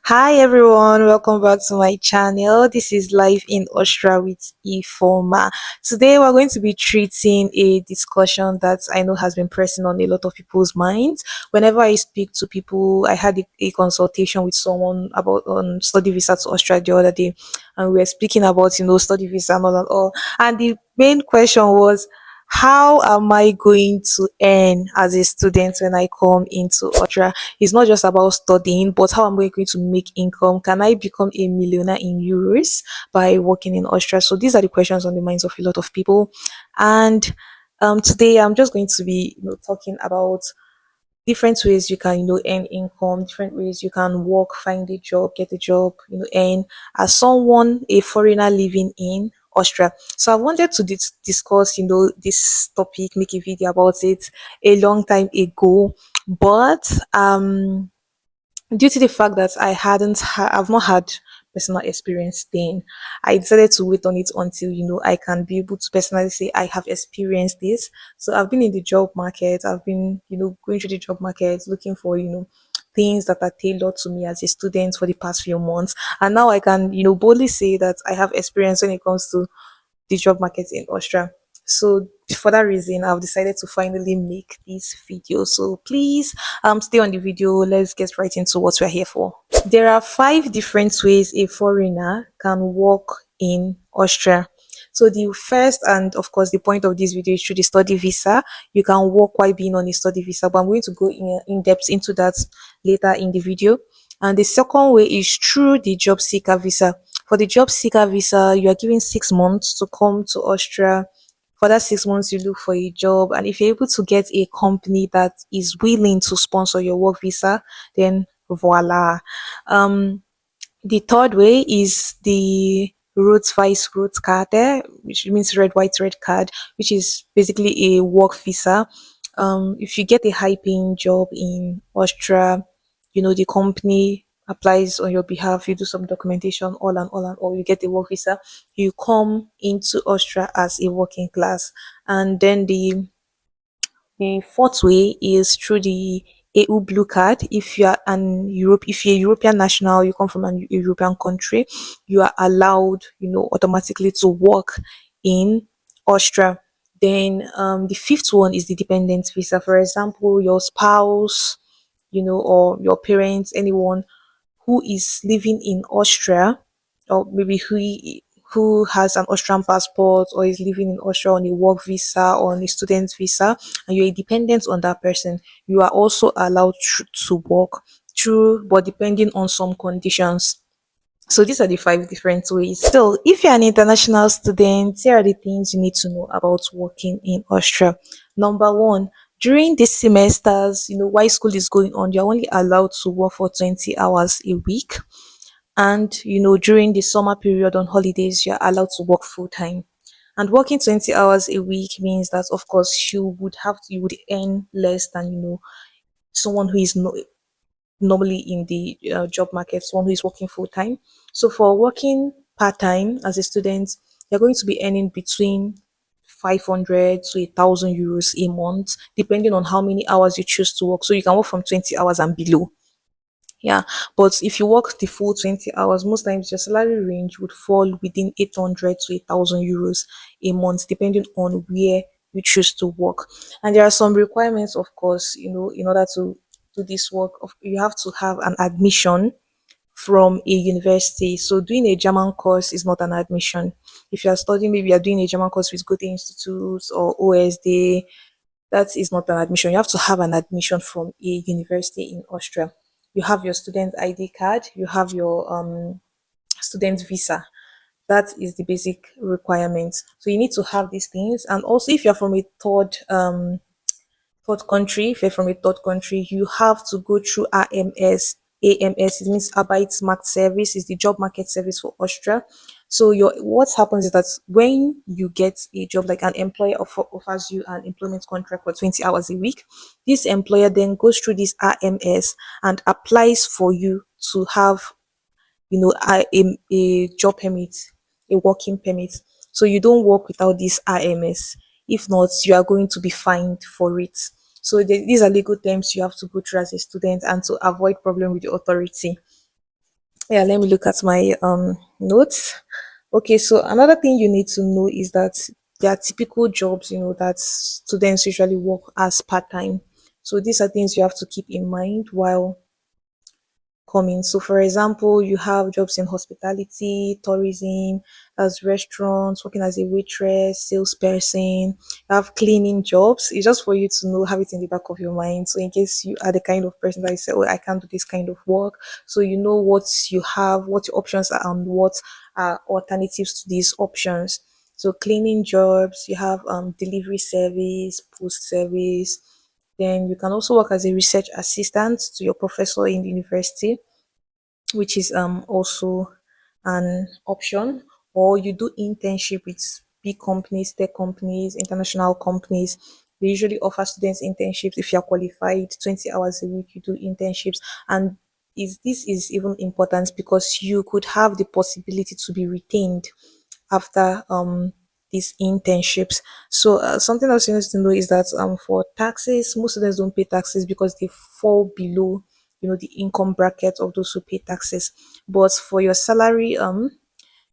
Hi everyone, welcome back to my channel. This is Life in Austria with Ifoma. Today we're going to be treating a discussion that I know has been pressing on a lot of people's minds. Whenever I speak to people, I had a consultation with someone about on study visa to Austria the other day, and we were speaking about study visa and all and all. And the main question was, how am I going to earn as a student when I come into Austria? It's not just about studying, but how am I going to make income? Can I become a millionaire in euros by working in Austria? So these are the questions on the minds of a lot of people. And today I'm just going to be talking about different ways you can earn income, different ways you can work, find a job, get a job, earn as someone, a foreigner living in Austria. So I wanted to discuss this topic, make a video about it a long time ago, but due to the fact that I've not had personal experience then, I decided to wait on it until I can be able to personally say I have experienced this. So I've been in the job market. I've been going through the job market, looking for things that are tailored to me as a student for the past few months, and now I can boldly say that I have experience when it comes to the job market in Austria. So for that reason, I've decided to finally make this video. So please stay on the video. Let's get right into what we're here for. There are five different ways a foreigner can work in Austria. So the first and of course the point of this video is through the study visa. You can work while being on a study visa, but I'm going to go in depth into that later in the video. And the second way is through the job seeker visa. For the job seeker visa, you are given 6 months to come to Austria. For that 6 months, you look for a job, and if you're able to get a company that is willing to sponsor your work visa, then voila. Um, the third way is the Roots Vice Roots card there, which means red, white, red card, which is basically a work visa. If you get a high paying job in Austria, the company applies on your behalf, you do some documentation, all, you get a work visa, you come into Austria as a working class. And then the fourth way is through the EU blue card. If you're a European national, you come from an European country, you are allowed, automatically to work in Austria. Then the fifth one is the dependent visa. For example, your spouse, or your parents, anyone who is living in Austria, or maybe who has an Austrian passport or is living in Austria on a work visa or on a student visa, and you're a dependent on that person, you are also allowed to work through, but depending on some conditions. So these are the five different ways. So if you're an international student, here are the things you need to know about working in Austria. Number one, during these semesters, while school is going on, you're only allowed to work for 20 hours a week. And during the summer period on holidays, you're allowed to work full time. And working 20 hours a week means that of course you would earn less than someone who is normally in the job market, someone who is working full time. So for working part time as a student, you're going to be earning between 500 to 1,000 euros a month, depending on how many hours you choose to work. So you can work from 20 hours and below. Yeah, but if you work the full 20 hours, most times your salary range would fall within 800 to 1,000 euros a month, depending on where you choose to work. And there are some requirements, of course, in order to do this work. You have to have an admission from a university. So doing a German course is not an admission. If you are studying, maybe you are doing a German course with Goethe Institute or OSD, that is not an admission. You have to have an admission from a university in Austria. You have your student ID card, you have your student visa. That is the basic requirement. So you need to have these things. And also, if you're from a third country, if you're from a third country, you have to go through AMS. AMS, it means Arbeitsmarkt Service, is the job market service for Austria. So what happens is that when you get a job, like an employer offers you an employment contract for 20 hours a week, this employer then goes through this AMS and applies for you to have a job permit, a working permit. So you don't work without this RMS. If not, you are going to be fined for it. So these are legal terms you have to go through as a student and to avoid problem with the authority. Yeah, let me look at my notes. Okay, so another thing you need to know is that there are typical jobs, that students usually work as part-time. So these are things you have to keep in mind while coming. So, for example, you have jobs in hospitality, tourism, as restaurants, working as a waitress, salesperson. You have cleaning jobs. It's just for you to know, have it in the back of your mind. So, in case you are the kind of person that you say, "Oh, I can't do this kind of work," so you know what you have, what your options are, and what are alternatives to these options. So, cleaning jobs. You have delivery service, post service. Then you can also work as a research assistant to your professor in the university, which is also an option. Or you do internship with big companies, tech companies, international companies. They usually offer students internships if you're qualified, 20 hours a week. You do internships, and is this is even important because you could have the possibility to be retained after these internships. So something else you need to know is that for taxes, most students don't pay taxes because they fall below, the income bracket of those who pay taxes. But for your salary,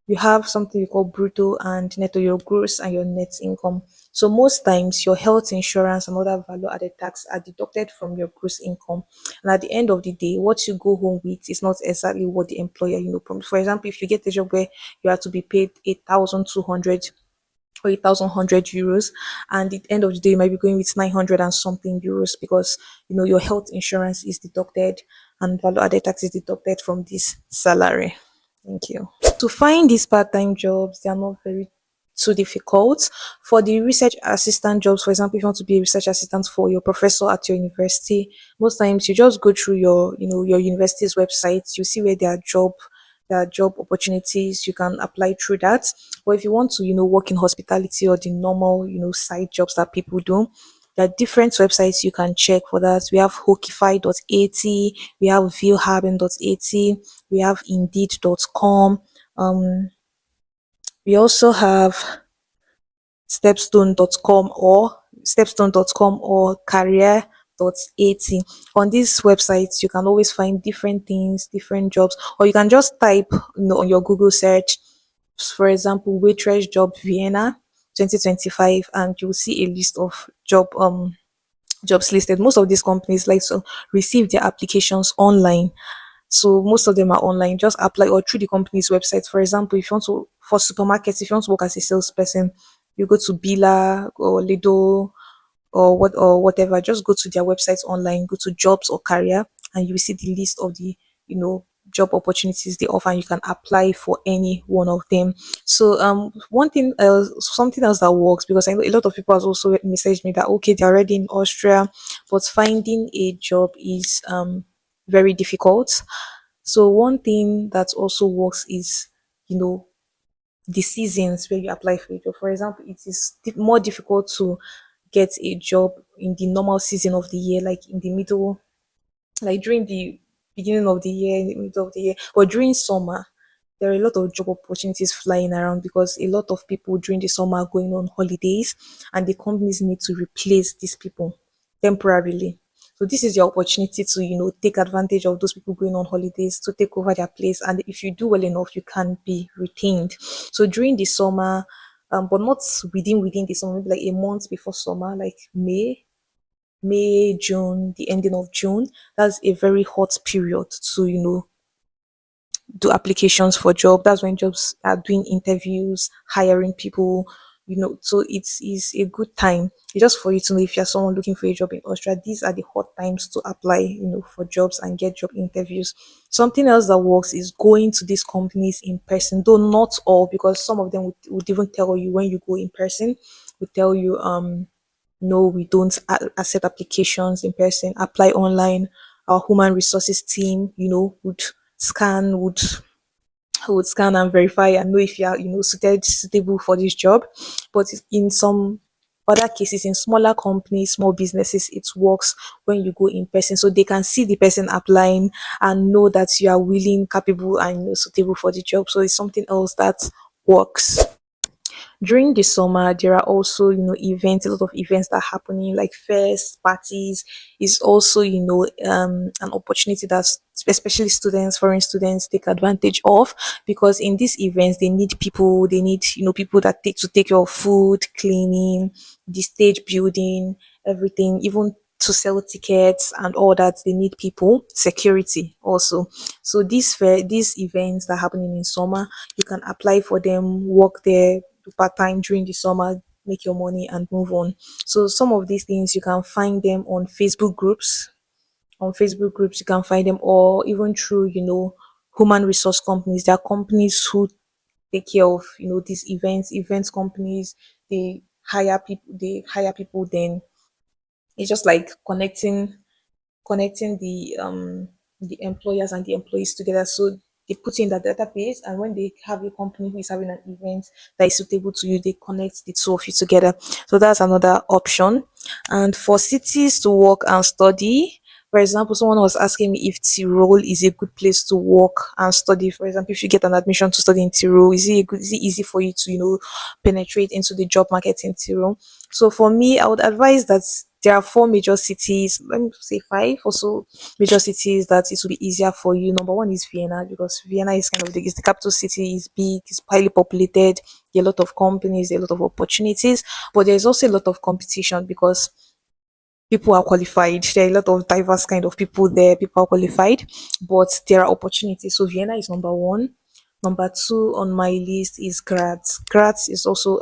you have something you call brutto and netto, your gross and your net income. So most times your health insurance and other value added tax are deducted from your gross income. And at the end of the day, what you go home with is not exactly what the employer, promised. For example, if you get a job where you are to be paid 8,200 or 8,100 euros, and at the end of the day you might be going with 900 and something euros because your health insurance is deducted and value added tax is deducted from this salary. Thank you. To find these part-time jobs, they are not very too difficult. For the research assistant jobs, for example, if you want to be a research assistant for your professor at your university, most times you just go through your university's website. You see where there are job opportunities. You can apply through that. Or if you want to, work in hospitality or the normal, side jobs that people do, there are different websites you can check for that. We have Hokify.at, we have Viewhaben.at, we have Indeed.com. Um, we also have stepstone.com or career.at. On these websites, you can always find different things, different jobs, or you can just type, on your Google search, for example, waitress job Vienna 2025, and you'll see a list of jobs listed. Most of these companies like to receive their applications online. So most of them are online. Just apply or through the company's website. For example, if you want to for supermarkets, if you want to work as a salesperson, you go to Bila or Lido or whatever. Just go to their websites online, go to jobs or career, and you will see the list of the job opportunities they offer, and you can apply for any one of them. So one thing else, something else that works, because I know a lot of people has also messaged me that okay, they're already in Austria, but finding a job is very difficult. So one thing that also works is, you know the seasons where you apply for a job. For example, it is more difficult to get a job in the normal season of the year, like in the middle, like during the beginning of the year, in the middle of the year, or during summer. There are a lot of job opportunities flying around because a lot of people during the summer are going on holidays, and the companies need to replace these people temporarily. So this is your opportunity to, take advantage of those people going on holidays to take over their place. And if you do well enough, you can be retained. So during the summer, but not within the summer, maybe like a month before summer, like May, June, the ending of June. That's a very hot period to, do applications for job. That's when jobs are doing interviews, hiring people, so it is a good time. It's just for you to know if you're someone looking for a job in Austria, these are the hot times to apply, for jobs and get job interviews. Something else that works is going to these companies in person, though not all, because some of them would even tell you when you go in person, would tell you no, we don't accept applications in person. Apply online. Our human resources team, scan would would scan and verify and know if you are, suitable for this job. But in some other cases, in smaller companies, small businesses, it works when you go in person, so they can see the person applying and know that you are willing, capable, and suitable for the job. So it's something else that works. During the summer, there are also, events, a lot of events that are happening, like fairs, parties. Is also, an opportunity that especially students, foreign students, take advantage of, because in these events they need people, they need, people that take care of food, cleaning, the stage building, everything, even to sell tickets and all that. They need people, security also. So these events that are happening in summer, you can apply for them, work there, do part-time during the summer, make your money and move on. So some of these things you can find them on Facebook groups. On Facebook groups you can find them, or even through, human resource companies. There are companies who take care of, these events companies. They hire people, then it's just like connecting the employers and the employees together. So they put in that database, and when they have a company who is having an event that is suitable to you, they connect the two of you together. So that's another option. And for cities to work and study, for example, someone was asking me if Tyrol is a good place to work and study. For example, if you get an admission to study in Tyrol, is it easy for you to, penetrate into the job market in Tyrol? So for me, I would advise that there are four major cities, let me say five or so major cities that it will be easier for you. Number one is Vienna, because Vienna is kind of is the capital city, is big, it's highly populated, there are a lot of companies, there are a lot of opportunities, but there's also a lot of competition because people are qualified. There are a lot of diverse kind of people there. People are qualified, but there are opportunities. So Vienna is number one. Number two on my list is Graz. Graz is also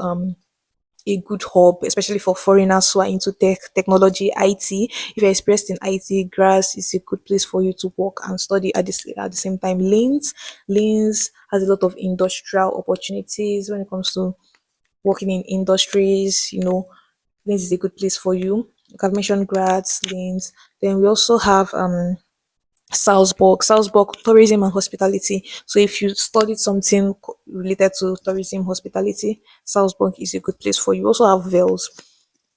a good hub, especially for foreigners who are into technology, IT. If you're experienced in IT, Graz is a good place for you to work and study at the same time. Linz has a lot of industrial opportunities when it comes to working in industries. Linz is a good place for you. Like I've mentioned Graz, Linz. Then we also have Salzburg, tourism and hospitality. So if you studied something related to tourism, hospitality, Salzburg is a good place for you. We also have Wales.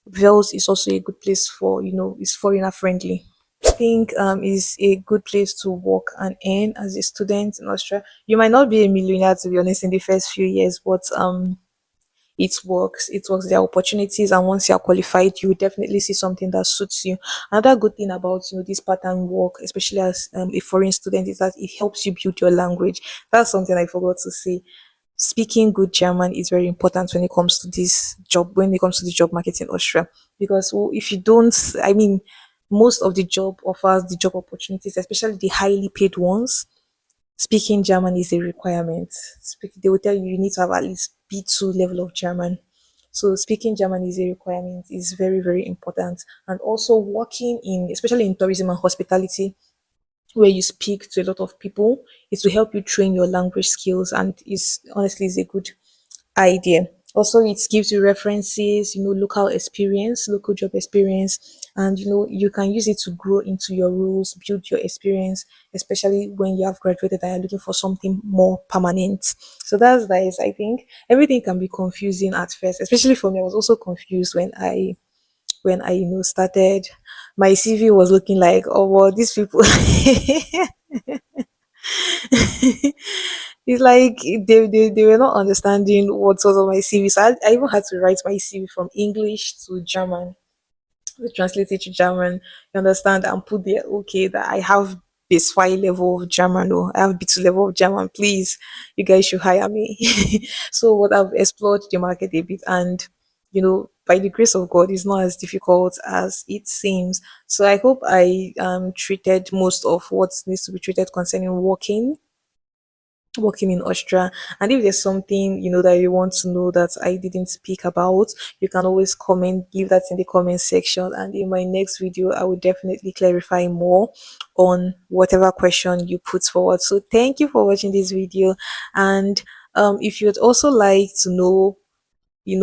Wales is also a good place for, it's foreigner friendly. I think is a good place to work and earn as a student in Austria. You might not be a millionaire, to be honest, in the first few years, but it works, there are opportunities, and once you are qualified you will definitely see something that suits you. Another good thing about, this part-time work, especially as a foreign student, is that it helps you build your language. That's something I forgot to say. Speaking good German is very important when it comes to the job market in Austria, because if you don't, I mean, most of the the job opportunities, especially the highly paid ones, speaking German is a requirement. They will tell you you need to have at least B2 level of German. So speaking German is a requirement, is very, very important. And also working especially in tourism and hospitality, where you speak to a lot of people, it will help you train your language skills, and is a good idea. Also, it gives you references, local job experience, and you can use it to grow into your roles, build your experience, especially when you have graduated and you're looking for something more permanent. So that's nice. I think everything can be confusing at first, especially for me. I was also confused when I started. My CV was looking like, oh well, these people. It's like they were not understanding what was on my CV. So I even had to write my CV from English to German, to translate it to German. You understand? And put there, okay, that I have this 5 level of German, or I have B2 level of German. Please, you guys should hire me. So what I've explored the market a bit, and by the grace of God, it's not as difficult as it seems. So I hope I treated most of what needs to be treated concerning working in Austria. And if there's something that you want to know that I didn't speak about, you can always comment, leave that in the comment section. And in my next video, I will definitely clarify more on whatever question you put forward. So thank you for watching this video. And if you'd also like to know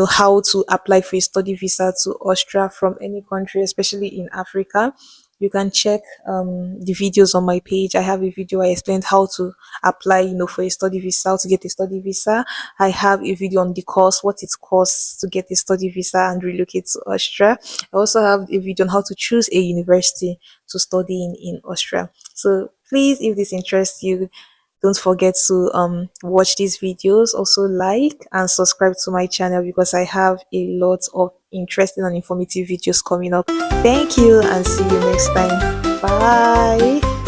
how to apply for a study visa to Austria from any country, especially in Africa, you can check the videos on my page. I have a video I explained how to apply, for a study visa, how to get a study visa. I have a video on the cost, what it costs to get a study visa and relocate to Austria. I also have a video on how to choose a university to study in Austria. So please, if this interests you, Don't forget to watch these videos. Also like and subscribe to my channel because I have a lot of interesting and informative videos coming up. Thank you and see you next time. Bye.